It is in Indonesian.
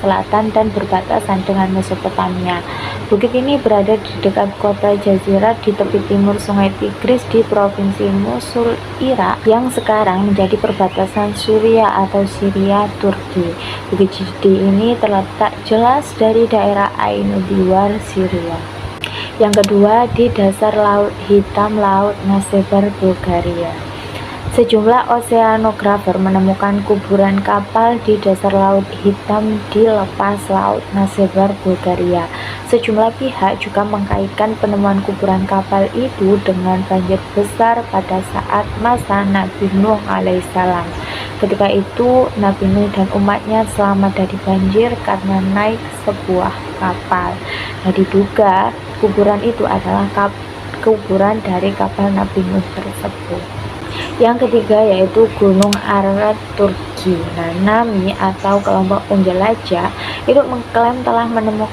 selatan dan berbatasan dengan Mesopotamia. Bukit ini berada di dekat kota Jazirah di tepi timur Sungai Tigris di provinsi Mosul, Irak, yang sekarang menjadi perbatasan Suriah atau Syria, Turki. Bukit Jidi ini terletak jelas dari daerah Ain Diwar, Syria. Yang kedua, di dasar Laut Hitam, Laut Nasebar, Bulgaria. Sejumlah oseanografer menemukan kuburan kapal di dasar Laut Hitam di lepas Laut Nasebar, Bulgaria. Sejumlah pihak juga mengkaitkan penemuan kuburan kapal itu dengan banjir besar pada saat masa Nabi Nuh alaihissalam. Ketika itu, Nabi Nuh dan umatnya selamat dari banjir karena naik sebuah kapal. Nah, diduga kuburan itu adalah kuburan dari kapal Nabi Nuh tersebut. Yang ketiga yaitu Gunung Ararat, Turki. Nah, Nami atau kelompok penjelajah itu mengklaim telah menemukan